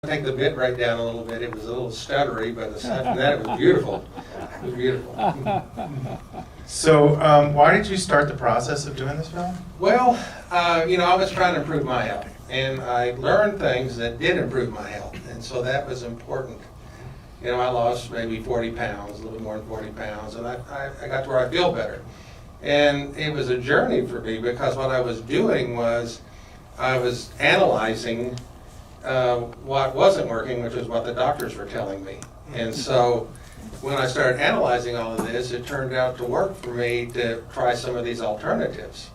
Take the bit right down a little bit. It was a little stuttery, but aside from that, it was beautiful. It was beautiful. So, why did you start the process of doing this film? Well, I was trying to improve my health, and I learned things that did improve my health, and so that was important. I lost maybe 40 pounds, a little bit more than 40 pounds, and I got to where I feel better. And it was a journey for me because what I was doing was I was analyzing what wasn't working, which was what the doctors were telling me. And so when I started analyzing all of this, it turned out to work for me to try some of these alternatives.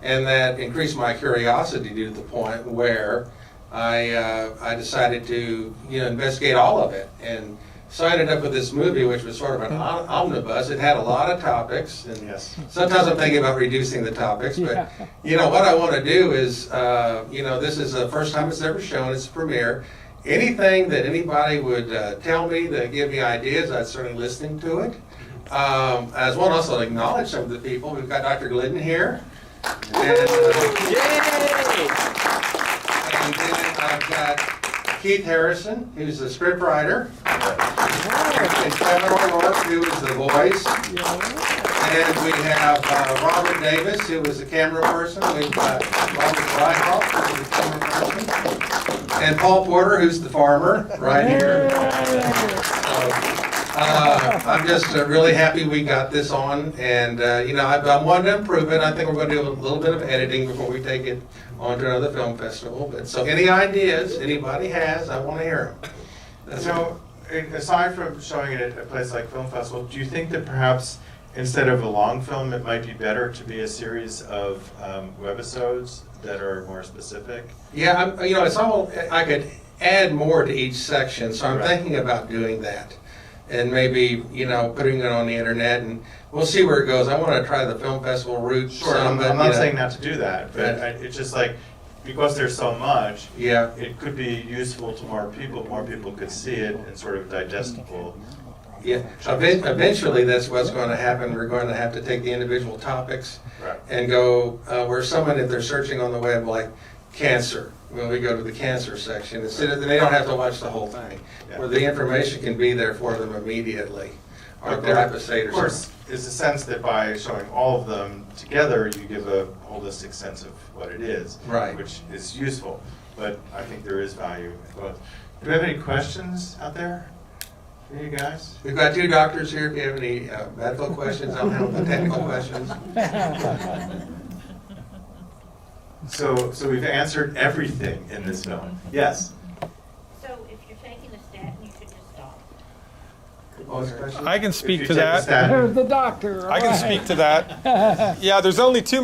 And that increased my curiosity to the point where I decided to investigate all of it. And so I ended up with this movie, which was sort of an omnibus. It had a lot of topics, and Yes. sometimes I'm thinking about reducing the topics. But what I want to do is, this is the first time it's ever shown. It's a premiere. Anything that anybody would tell me that give me ideas, I'd certainly listening to it. I just want to also acknowledge some of the people. We've got Dr. Glidden here. And then I've got Keith Harrison, who's the scriptwriter, and Kevin O'Rourke, who is the voice, and we have Robert Davis, who is the camera person. We've got Robert Ryhoff, who's the camera person, and Paul Porter, who's the farmer, right here. I'm just really happy we got this on, and I wanted to improve it. I think we're going to do a little bit of editing before we take it on to another film festival. But so any ideas anybody has, I want to hear them. So, aside from showing it at a place like Film Festival, do you think that perhaps instead of a long film, it might be better to be a series of webisodes that are more specific? Yeah, it's all, I could add more to each section, so I'm thinking about doing that. And maybe, putting it on the internet, and we'll see where it goes. I want to try the film festival route. Sure, I'm not saying not to do that, but it's just like, because there's so much, it could be useful to more people. More people could see it and sort of digestible. Yeah, eventually that's what's going to happen. We're going to have to take the individual topics and go where someone, if they're searching on the web, like cancer, when we go to the cancer section, instead of, they don't have to watch the whole thing, where the information can be there for them immediately. Or glyphosate or something. Of course, is a sense that by showing all of them together, you give a holistic sense of what it is, which is useful. But I think there is value in both. Do we have any questions out there for you guys? We've got two doctors here. If you have any medical questions, I'll handle the technical questions. So we've answered everything in this film. Yes? So if you're taking a statin, you should just stop. I can speak to that. Statin, The doctor. I can speak to that. Yeah, there's only two